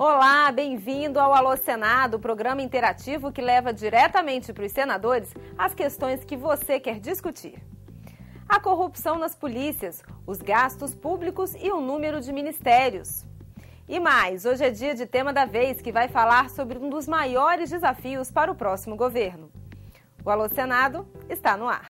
Olá, bem-vindo ao Alô Senado, o programa interativo que leva diretamente para os senadores as questões que você quer discutir. A corrupção nas polícias, os gastos públicos e o número de ministérios. E mais, hoje é dia de tema da vez, que vai falar sobre um dos maiores desafios para o próximo governo. O Alô Senado está no ar.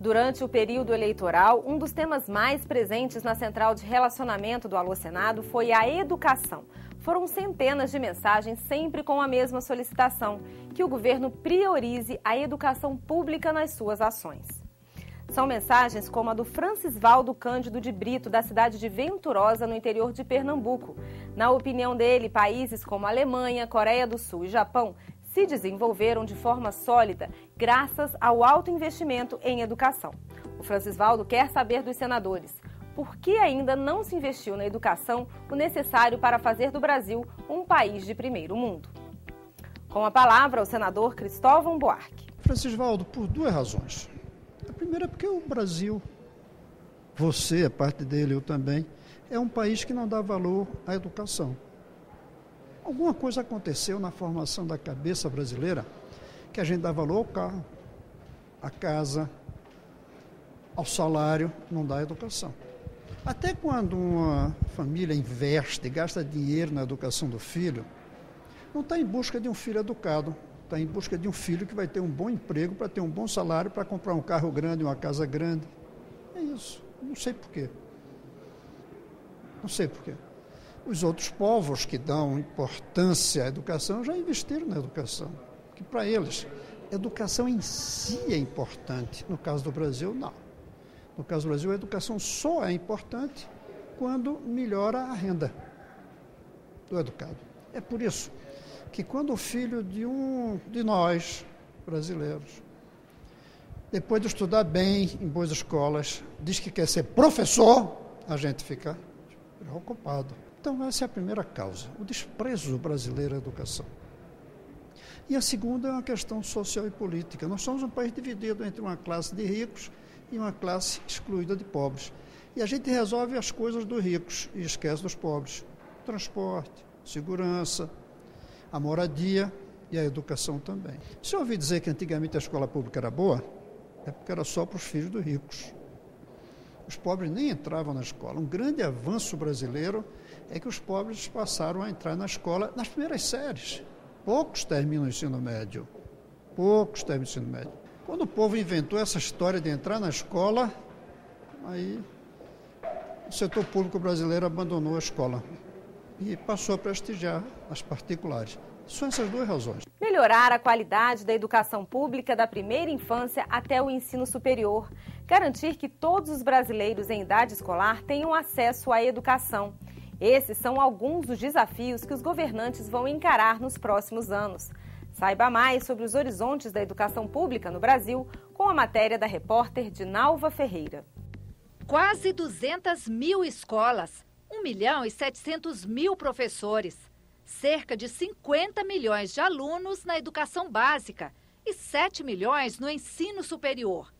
Durante o período eleitoral, um dos temas mais presentes na central de relacionamento do Alô Senado foi a educação. Foram centenas de mensagens, sempre com a mesma solicitação, que o governo priorize a educação pública nas suas ações. São mensagens como a do Francisvaldo Cândido de Brito, da cidade de Venturosa, no interior de Pernambuco. Na opinião dele, países como Alemanha, Coreia do Sul e Japão se desenvolveram de forma sólida graças ao alto investimento em educação. O Francisvaldo quer saber dos senadores por que ainda não se investiu na educação o necessário para fazer do Brasil um país de primeiro mundo. Com a palavra, o senador Cristóvão Buarque. Francisvaldo, por duas razões. A primeira é porque o Brasil, você, a parte dele, eu também, é um país que não dá valor à educação. Alguma coisa aconteceu na formação da cabeça brasileira que a gente dá valor ao carro, à casa, ao salário, não dá educação. Até quando uma família investe, gasta dinheiro na educação do filho, não está em busca de um filho educado, está em busca de um filho que vai ter um bom emprego, para ter um bom salário, para comprar um carro grande, uma casa grande. É isso. Não sei por quê. Não sei por quê. Os outros povos que dão importância à educação já investiram na educação. Que para eles, a educação em si é importante. No caso do Brasil, não. No caso do Brasil, a educação só é importante quando melhora a renda do educado. É por isso que quando o filho de nós, brasileiros, depois de estudar bem em boas escolas, diz que quer ser professor, a gente fica preocupado. Então, essa é a primeira causa, o desprezo brasileiro à educação. E a segunda é uma questão social e política. Nós somos um país dividido entre uma classe de ricos e uma classe excluída de pobres. E a gente resolve as coisas dos ricos e esquece dos pobres. Transporte, segurança, a moradia e a educação também. Se eu ouvi dizer que antigamente a escola pública era boa, é porque era só para os filhos dos ricos. Os pobres nem entravam na escola. Um grande avanço brasileiro é que os pobres passaram a entrar na escola nas primeiras séries. Poucos terminam o ensino médio. Poucos terminam o ensino médio. Quando o povo inventou essa história de entrar na escola, aí o setor público brasileiro abandonou a escola e passou a prestigiar as particulares. São essas duas razões. Melhorar a qualidade da educação pública da primeira infância até o ensino superior. Garantir que todos os brasileiros em idade escolar tenham acesso à educação. Esses são alguns dos desafios que os governantes vão encarar nos próximos anos. Saiba mais sobre os horizontes da educação pública no Brasil com a matéria da repórter Dinalva Ferreira. Quase 200 mil escolas, 1.700.000 professores, cerca de 50 milhões de alunos na educação básica e 7 milhões no ensino superior.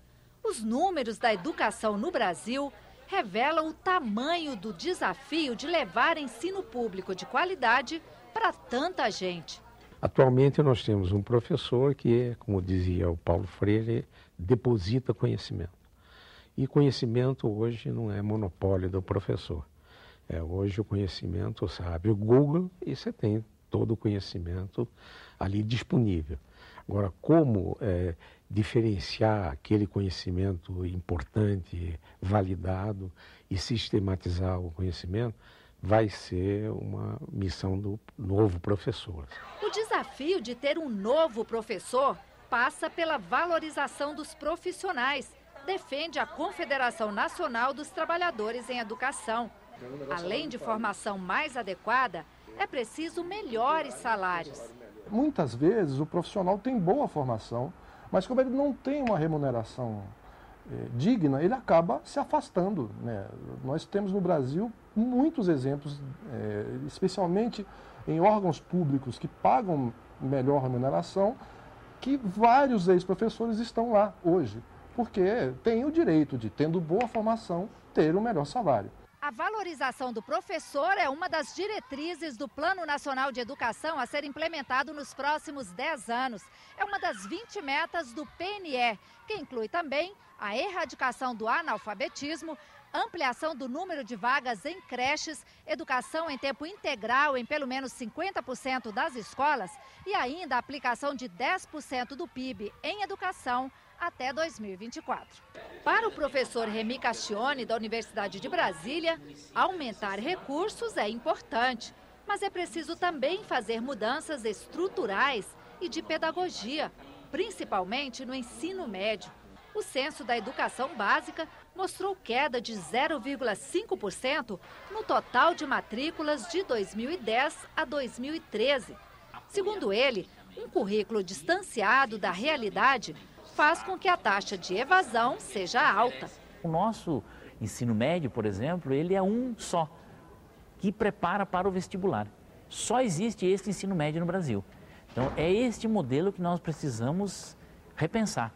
Os números da educação no Brasil revelam o tamanho do desafio de levar ensino público de qualidade para tanta gente. Atualmente nós temos um professor que, como dizia o Paulo Freire, deposita conhecimento. E conhecimento hoje não é monopólio do professor. Hoje o conhecimento, você abre o Google e você tem todo o conhecimento ali disponível. Agora, como diferenciar aquele conhecimento importante, validado e sistematizar o conhecimento, vai ser uma missão do novo professor. O desafio de ter um novo professor passa pela valorização dos profissionais, defende a Confederação Nacional dos Trabalhadores em Educação. Além de formação mais adequada, é preciso melhores salários. Muitas vezes o profissional tem boa formação, mas como ele não tem uma remuneração digna, ele acaba se afastando, né? Nós temos no Brasil muitos exemplos, especialmente em órgãos públicos que pagam melhor remuneração, que vários ex-professores estão lá hoje, porque têm o direito de, tendo boa formação, ter o melhor salário. A A valorização do professor é uma das diretrizes do Plano Nacional de Educação a ser implementado nos próximos 10 anos. É uma das 20 metas do PNE, que inclui também a erradicação do analfabetismo, ampliação do número de vagas em creches, educação em tempo integral em pelo menos 50% das escolas e ainda a aplicação de 10% do PIB em educação até 2024. Para o professor Remy Cascione, da Universidade de Brasília, aumentar recursos é importante, mas é preciso também fazer mudanças estruturais e de pedagogia, principalmente no ensino médio. O censo da educação básica mostrou queda de 0,5% no total de matrículas de 2010 a 2013. Segundo ele, um currículo distanciado da realidade faz com que a taxa de evasão seja alta. O nosso ensino médio, por exemplo, ele é um só, que prepara para o vestibular. Só existe esse ensino médio no Brasil. Então, é este modelo que nós precisamos repensar.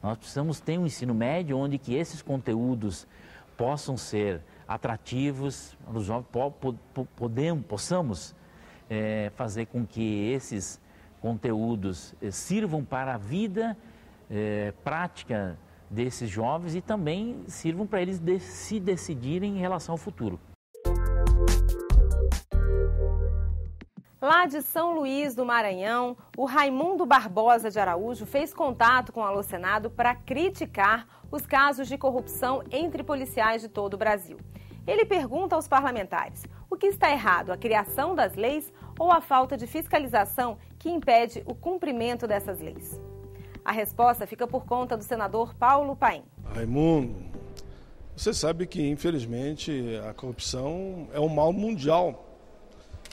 Nós precisamos ter um ensino médio onde que esses conteúdos possam ser atrativos, possamos fazer com que esses conteúdos sirvam para a vida prática desses jovens e também sirvam para eles se decidirem em relação ao futuro. Lá de São Luís do Maranhão, o Raimundo Barbosa de Araújo fez contato com o Alô Senado para criticar os casos de corrupção entre policiais de todo o Brasil. Ele pergunta aos parlamentares o que está errado, a criação das leis ou a falta de fiscalização que impede o cumprimento dessas leis. A resposta fica por conta do senador Paulo Paim. Raimundo, você sabe que, infelizmente, a corrupção é um mal mundial.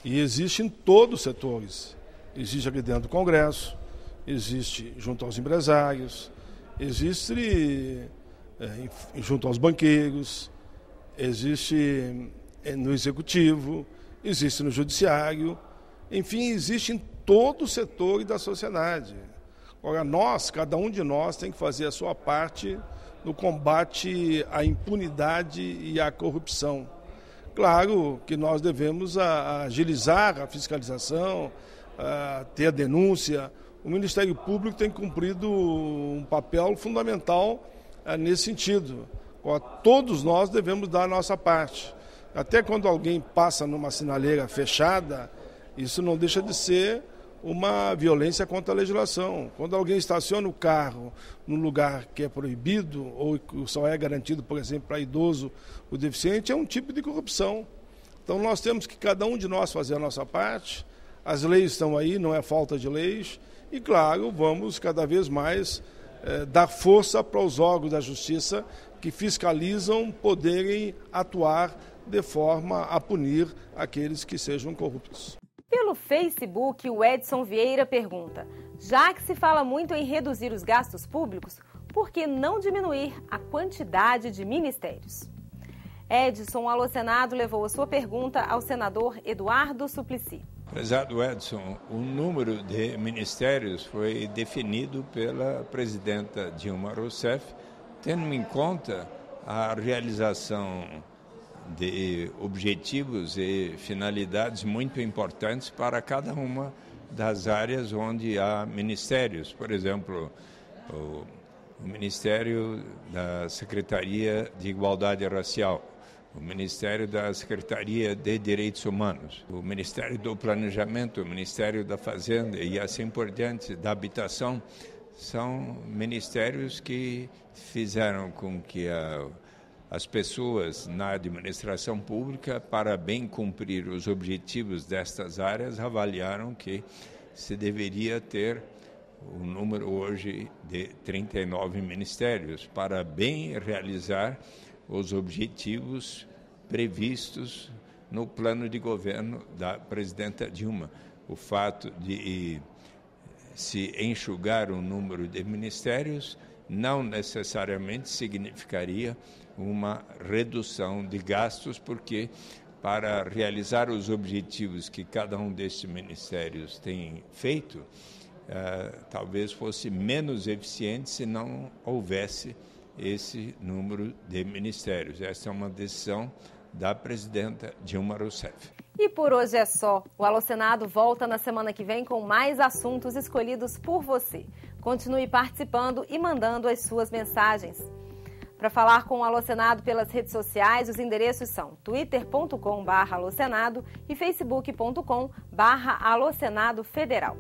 E existe em todos os setores. Existe aqui dentro do Congresso, existe junto aos empresários, existe junto aos banqueiros, existe no Executivo, existe no Judiciário, enfim, existe em todo o setor da sociedade. Agora, cada um de nós tem que fazer a sua parte no combate à impunidade e à corrupção. Claro que nós devemos agilizar a fiscalização, ter a denúncia. O Ministério Público tem cumprido um papel fundamental nesse sentido. Todos nós devemos dar a nossa parte. Até quando alguém passa numa sinaleira fechada, isso não deixa de ser uma violência contra a legislação. Quando alguém estaciona o carro num lugar que é proibido ou que só é garantido, por exemplo, para idoso ou deficiente, é um tipo de corrupção. Então nós temos que cada um de nós fazer a nossa parte. As leis estão aí, não é falta de leis. E, claro, vamos cada vez mais dar força para os órgãos da justiça que fiscalizam poderem atuar de forma a punir aqueles que sejam corruptos. Pelo Facebook, o Edson Vieira pergunta: já que se fala muito em reduzir os gastos públicos, por que não diminuir a quantidade de ministérios? Edson, o Alô Senado levou a sua pergunta ao senador Eduardo Suplicy. Prezado Edson, o número de ministérios foi definido pela presidenta Dilma Rousseff, tendo em conta a realização de objetivos e finalidades muito importantes para cada uma das áreas onde há ministérios. Por exemplo, o Ministério da Secretaria de Igualdade Racial, o Ministério da Secretaria de Direitos Humanos, o Ministério do Planejamento, o Ministério da Fazenda e assim por diante, da Habitação, são ministérios que fizeram com que as pessoas na administração pública, para bem cumprir os objetivos destas áreas, avaliaram que se deveria ter o número hoje de 39 ministérios para bem realizar os objetivos previstos no plano de governo da presidenta Dilma. O fato de se enxugar o número de ministérios não necessariamente significaria uma redução de gastos, porque para realizar os objetivos que cada um desses ministérios tem feito, talvez fosse menos eficiente se não houvesse esse número de ministérios. Essa é uma decisão da presidenta Dilma Rousseff. E por hoje é só. O Alô Senado volta na semana que vem com mais assuntos escolhidos por você. Continue participando e mandando as suas mensagens. Para falar com o Alô Senado pelas redes sociais, os endereços são twitter.com/alosenado e facebook.com/alosenado federal.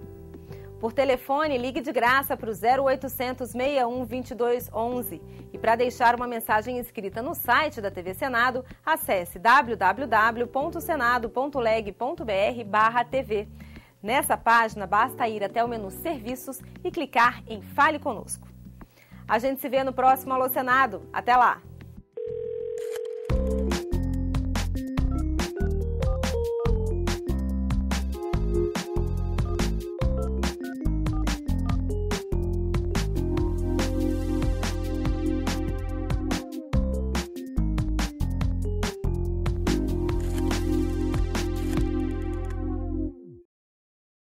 Por telefone, ligue de graça para o 0800 61 2211. E para deixar uma mensagem escrita no site da TV Senado, acesse www.senado.leg.br/TV. Nessa página, basta ir até o menu Serviços e clicar em Fale Conosco. A gente se vê no próximo Alô Senado. Até lá!